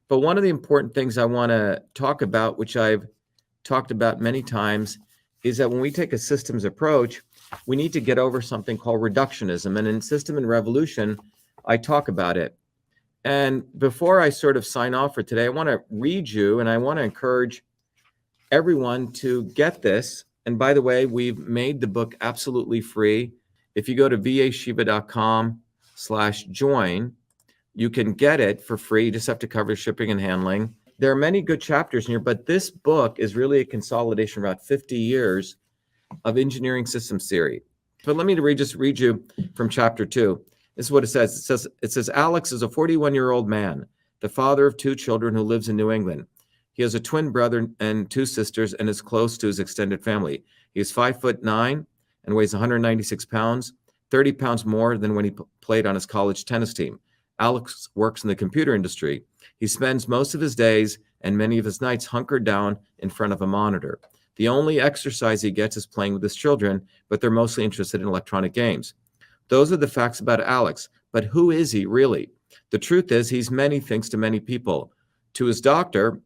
But one of the important things I want to talk about, which I've talked about many times, is that when we take a systems approach, we need to get over something called reductionism. And in System and Revolution, I talk about it. And before I sort of sign off for today, I want to read you, and I want to encourage everyone to get this. And by the way, we've made the book absolutely free. If you go to vashiva.com/join, you can get it for free. You just have to cover shipping and handling. There are many good chapters in here, but this book is really a consolidation of about 50 years of engineering systems theory. But let me just read you from chapter 2. This is what it says. It says, Alex is a 41-year-old man, the father of 2 children who lives in New England. He has a twin brother and 2 sisters and is close to his extended family. He is 5'9" and weighs 196 pounds, 30 pounds more than when he played on his college tennis team. Alex works in the computer industry. He spends most of his days and many of his nights hunkered down in front of a monitor. The only exercise he gets is playing with his children, but they're mostly interested in electronic games. Those are the facts about Alex, but who is he really? The truth is he's many things to many people. To his doctor,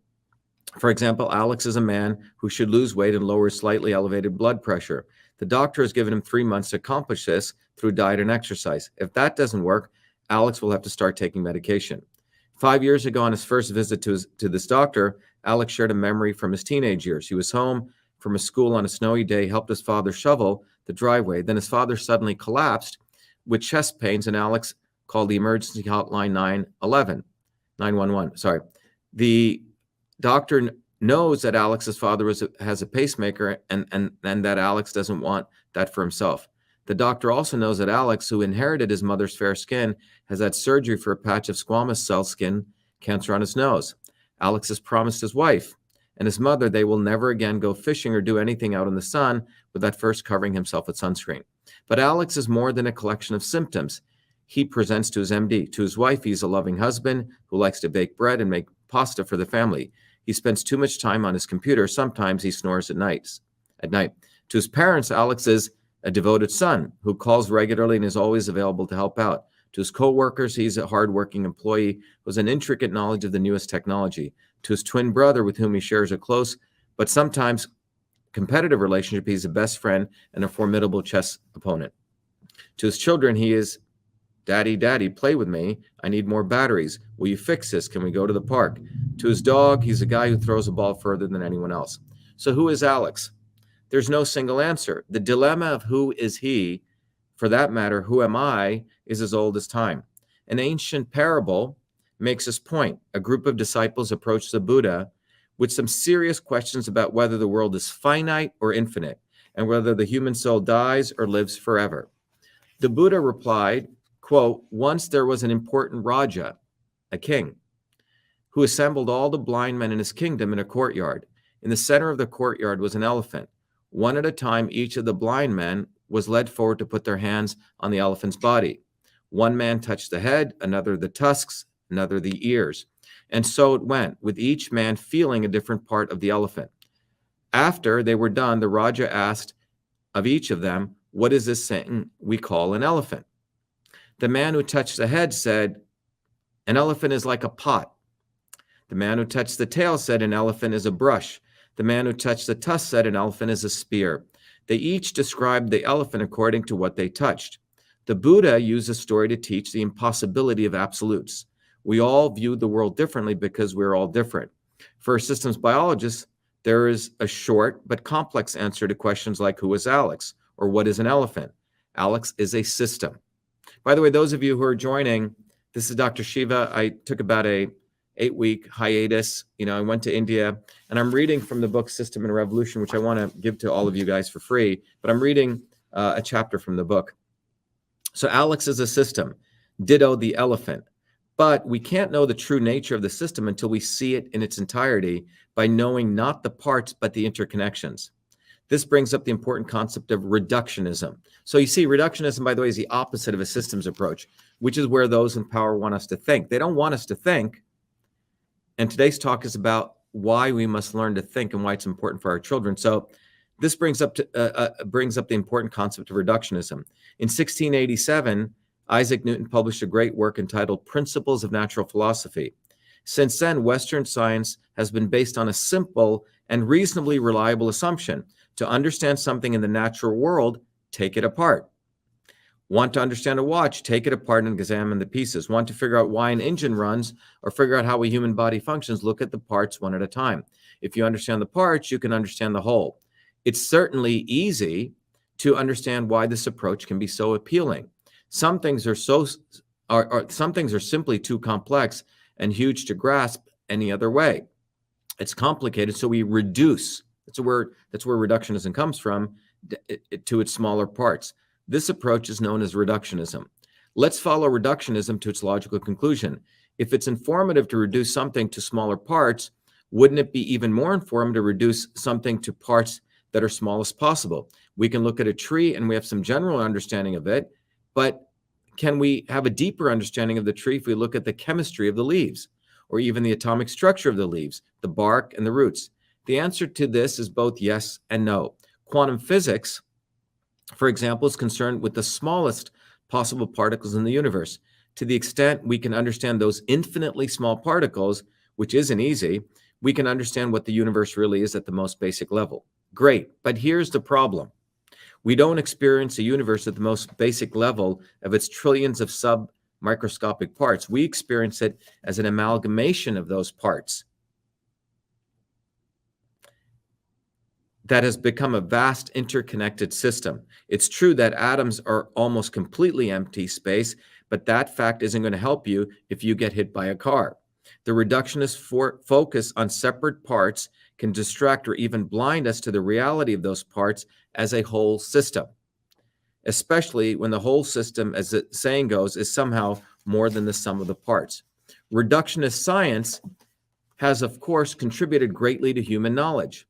for example, Alex is a man who should lose weight and lower slightly elevated blood pressure. The doctor has given him 3 months to accomplish this through diet and exercise. If that doesn't work, Alex will have to start taking medication. 5 years ago, on his first visit to this doctor, Alex shared a memory from his teenage years. He was home from a school on a snowy day, helped his father shovel the driveway. Then his father suddenly collapsed with chest pains, and Alex called the emergency hotline 911. Sorry. The doctor knows that Alex's father has a pacemaker and that Alex doesn't want that for himself. The doctor also knows that Alex, who inherited his mother's fair skin, has had surgery for a patch of squamous cell skin cancer on his nose. Alex has promised his wife and his mother they will never again go fishing or do anything out in the sun without first covering himself with sunscreen. But Alex is more than a collection of symptoms he presents to his MD. To his wife, he's a loving husband who likes to bake bread and make pasta for the family. He spends too much time on his computer. Sometimes he snores at night. To his parents, Alex is a devoted son who calls regularly and is always available to help out. To his co-workers, he's a hardworking employee who has an intricate knowledge of the newest technology. To his twin brother, with whom he shares a close but sometimes competitive relationship, he's a best friend and a formidable chess opponent. To his children, he is, Daddy, play with me. I need more batteries. Will you fix this? Can we go to the park? To his dog, he's a guy who throws a ball further than anyone else. So who is Alex? There's no single answer. The dilemma of who is he, for that matter, who am I, is as old as time. An ancient parable makes this point. A group of disciples approached the Buddha with some serious questions about whether the world is finite or infinite, and whether the human soul dies or lives forever. The Buddha replied, quote, once there was an important Raja, a king, who assembled all the blind men in his kingdom in a courtyard. In the center of the courtyard was an elephant. One at a time, each of the blind men was led forward to put their hands on the elephant's body. One man touched the head, another the tusks, another the ears. And so it went, with each man feeling a different part of the elephant. After they were done, the Raja asked of each of them, what is this thing we call an elephant? The man who touched the head said, an elephant is like a pot. The man who touched the tail said, an elephant is a brush. The man who touched the tusk said, an elephant is a spear. They each described the elephant according to what they touched. The Buddha used a story to teach the impossibility of absolutes. We all view the world differently because we're all different. For a systems biologist, there is a short but complex answer to questions like who is Alex or what is an elephant? Alex is a system. By the way, those of you who are joining, this is Dr. Shiva. I took about a 8-week hiatus. I went to India, and I'm reading from the book System and Revolution, which I want to give to all of you guys for free, but I'm reading a chapter from the book. So Alex is a system, ditto the elephant. But we can't know the true nature of the system until we see it in its entirety by knowing not the parts, but the interconnections. This brings up the important concept of reductionism. So you see, reductionism, by the way, is the opposite of a systems approach, which is where those in power want us to think. They don't want us to think. And today's talk is about why we must learn to think and why it's important for our children. So this brings up the important concept of reductionism. In 1687, Isaac Newton published a great work entitled Principles of Natural Philosophy. Since then, Western science has been based on a simple and reasonably reliable assumption. To understand something in the natural world, take it apart. Want to understand a watch? Take it apart and examine the pieces. Want to figure out why an engine runs or figure out how a human body functions? Look at the parts one at a time. If you understand the parts, you can understand the whole. It's certainly easy to understand why this approach can be so appealing. Some things are some things are simply too complex and huge to grasp any other way. It's complicated, so we reduce. That's where reductionism comes from, to its smaller parts. This approach is known as reductionism. Let's follow reductionism to its logical conclusion. If it's informative to reduce something to smaller parts, wouldn't it be even more informative to reduce something to parts that are smallest possible? We can look at a tree and we have some general understanding of it, but can we have a deeper understanding of the tree if we look at the chemistry of the leaves, or even the atomic structure of the leaves, the bark, and the roots? The answer to this is both yes and no. Quantum physics, for example, is concerned with the smallest possible particles in the universe. To the extent we can understand those infinitely small particles, which isn't easy, we can understand what the universe really is at the most basic level. Great, but here's the problem. We don't experience a universe at the most basic level of its trillions of sub-microscopic parts. We experience it as an amalgamation of those parts that has become a vast interconnected system. It's true that atoms are almost completely empty space, but that fact isn't going to help you if you get hit by a car. The reductionist focus on separate parts can distract or even blind us to the reality of those parts as a whole system, especially when the whole system, as the saying goes, is somehow more than the sum of the parts. Reductionist science has, of course, contributed greatly to human knowledge.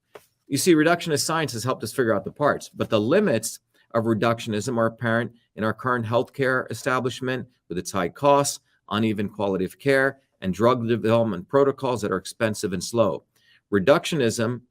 You see, reductionist science has helped us figure out the parts, but the limits of reductionism are apparent in our current healthcare establishment with its high costs, uneven quality of care, and drug development protocols that are expensive and slow. Reductionism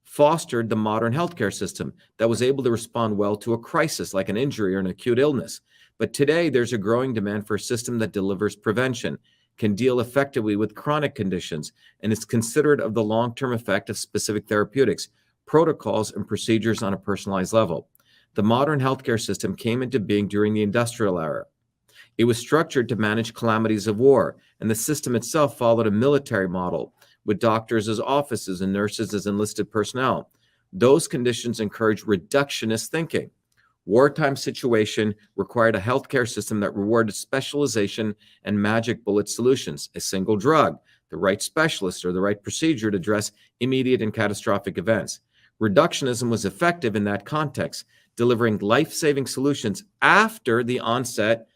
fostered the modern healthcare system that was able to respond well to a crisis like an injury or an acute illness. But today, there's a growing demand for a system that delivers prevention, can deal effectively with chronic conditions, and is considerate of the long-term effect of specific therapeutics, protocols, and procedures on a personalized level. The modern healthcare system came into being during the industrial era. It was structured to manage calamities of war, and the system itself followed a military model, with doctors as officers and nurses as enlisted personnel. Those conditions encouraged reductionist thinking. Wartime situation required a healthcare system that rewarded specialization and magic bullet solutions, a single drug, the right specialist, or the right procedure to address immediate and catastrophic events. Reductionism was effective in that context, delivering life-saving solutions after the onset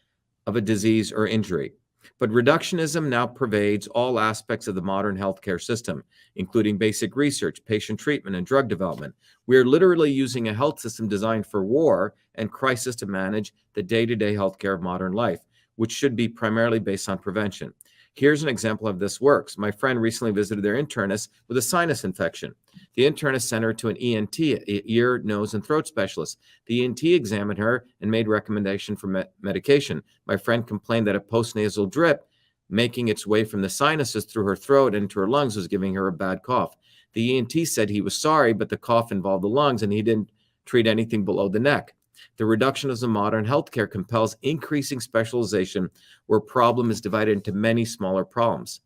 of a disease or injury. But reductionism now pervades all aspects of the modern healthcare system, including basic research, patient treatment, and drug development. We are literally using a health system designed for war and crisis to manage the day-to-day healthcare of modern life, which should be primarily based on prevention. Here's an example of this works. My friend recently visited their internist with a sinus infection. The internist sent her to an ENT, ear, nose, and throat specialist. The ENT examined her and made recommendation for medication. My friend complained that a postnasal drip making its way from the sinuses through her throat and into her lungs was giving her a bad cough. The ENT said he was sorry, but the cough involved the lungs and he didn't treat anything below the neck. The reductionism of modern healthcare compels increasing specialization where problem is divided into many smaller problems.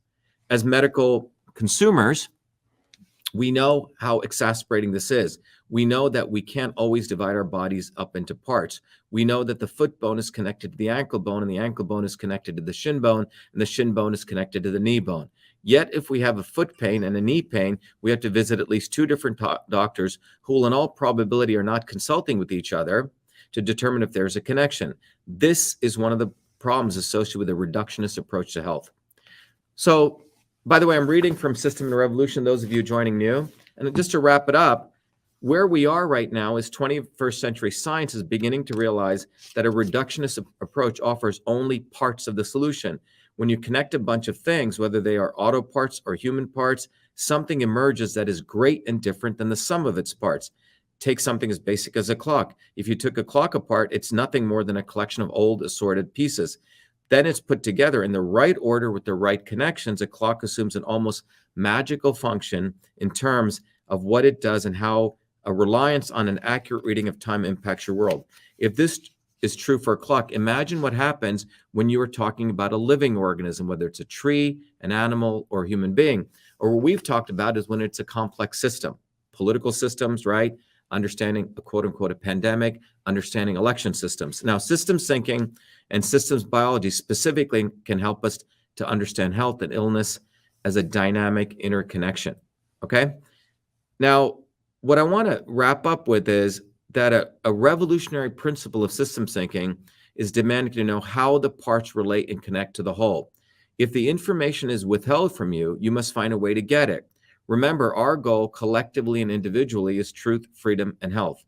As medical consumers, we know how exasperating this is. We know that we can't always divide our bodies up into parts. We know that the foot bone is connected to the ankle bone, and the ankle bone is connected to the shin bone, and the shin bone is connected to the knee bone. Yet, if we have a foot pain and a knee pain, we have to visit at least two different doctors who will in all probability are not consulting with each other to determine if there's a connection. This is one of the problems associated with a reductionist approach to health. So, by the way, I'm reading from System and Revolution, those of you joining new. And just to wrap it up, where we are right now is 21st century science is beginning to realize that a reductionist approach offers only parts of the solution. When you connect a bunch of things, whether they are auto parts or human parts, something emerges that is great and different than the sum of its parts. Take something as basic as a clock. If you took a clock apart, it's nothing more than a collection of old assorted pieces. Then it's put together in the right order with the right connections. A clock assumes an almost magical function in terms of what it does and how a reliance on an accurate reading of time impacts your world. If this is true for a clock, imagine what happens when you are talking about a living organism, whether it's a tree, an animal, or a human being. Or what we've talked about is when it's a complex system, political systems, right? Understanding a quote unquote a pandemic, understanding election systems. Now, systems thinking and systems biology specifically can help us to understand health and illness as a dynamic interconnection. Okay. Now, what I want to wrap up with is that a revolutionary principle of systems thinking is demanding to know how the parts relate and connect to the whole. If the information is withheld from you, you must find a way to get it. Remember, our goal collectively and individually is truth, freedom, and health.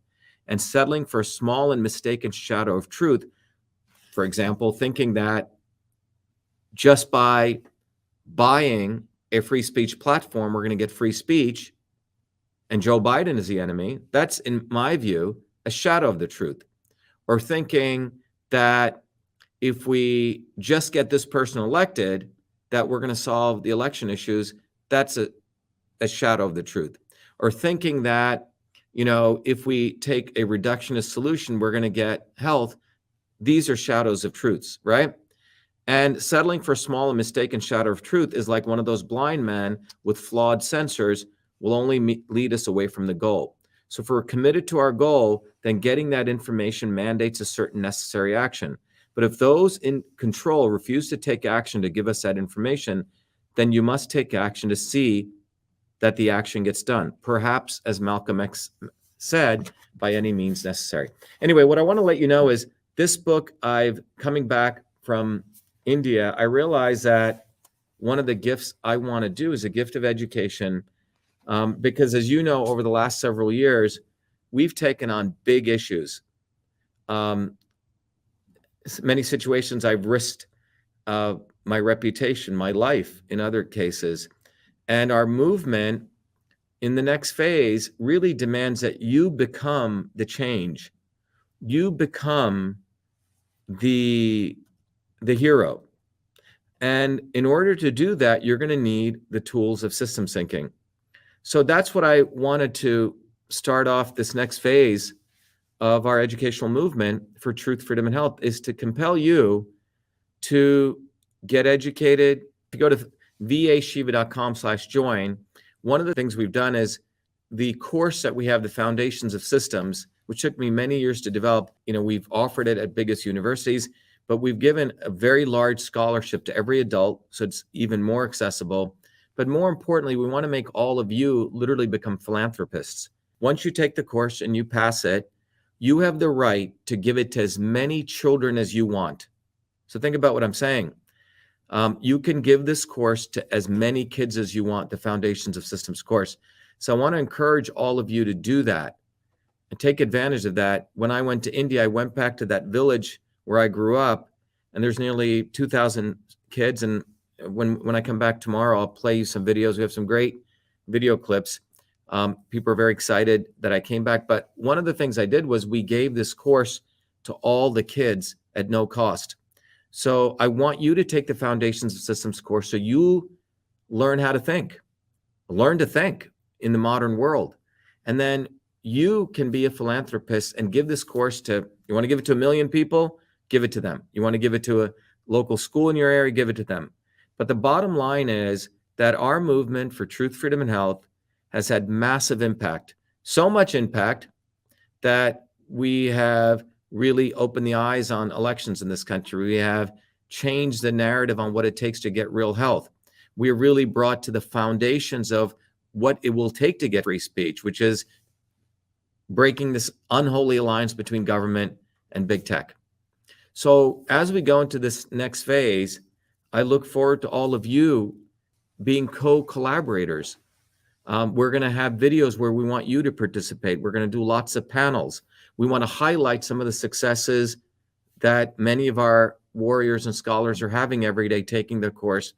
And settling for a small and mistaken shadow of truth, for example, thinking that just by buying a free speech platform, we're going to get free speech, and Joe Biden is the enemy, that's, in my view, a shadow of the truth. Or thinking that if we just get this person elected, that we're going to solve the election issues, that's a shadow of the truth. Or thinking that, if we take a reductionist solution, we're going to get health. These are shadows of truths, right? And settling for a small and mistaken shadow of truth is like one of those blind men with flawed sensors will only lead us away from the goal. So if we're committed to our goal, then getting that information mandates a certain necessary action. But if those in control refuse to take action to give us that information, then you must take action to see that the action gets done. Perhaps, as Malcolm X said, by any means necessary. Anyway, what I want to let you know is this book, coming back from India, I realized that one of the gifts I want to do is a gift of education, because as you know, over the last several years, we've taken on big issues. Many situations I've risked my reputation, my life in other cases. And our movement in the next phase really demands that you become the change. You become the hero. And in order to do that, you're going to need the tools of systems thinking. So that's what I wanted to start off this next phase of our educational movement for truth, freedom, and health, is to compel you to get educated. If you go to vashiva.com/join, one of the things we've done is the course that we have, the Foundations of Systems, which took me many years to develop. We've offered it at biggest universities, but we've given a very large scholarship to every adult, so it's even more accessible. But more importantly, we want to make all of you literally become philanthropists. Once you take the course and you pass it, you have the right to give it to as many children as you want. So think about what I'm saying. You can give this course to as many kids as you want, the Foundations of Systems course. So I want to encourage all of you to do that and take advantage of that. When I went to India, I went back to that village where I grew up, and there's nearly 2,000 kids. And when I come back tomorrow, I'll play you some videos. We have some great video clips. People are very excited that I came back. But one of the things I did was we gave this course to all the kids at no cost. So I want you to take the Foundations of Systems course so you learn how to think, learn to think in the modern world. And then you can be a philanthropist and give this course to, you want to give it to 1 million people, give it to them. You want to give it to a local school in your area, give it to them. But the bottom line is that our movement for truth, freedom, and health has had massive impact. So much impact that we have really opened the eyes on elections in this country. We have changed the narrative on what it takes to get real health. We are really brought to the foundations of what it will take to get free speech, which is breaking this unholy alliance between government and big tech. So as we go into this next phase, I look forward to all of you being co-collaborators. We're going to have videos where we want you to participate. We're going to do lots of panels. We want to highlight some of the successes that many of our warriors and scholars are having every day, taking the course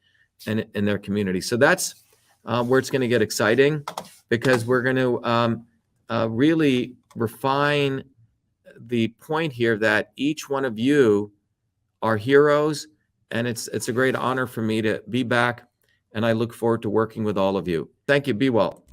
in their community. So that's where it's going to get exciting, because we're going to really refine the point here that each one of you are heroes and it's a great honor for me to be back, and I look forward to working with all of you. Thank you. Be well.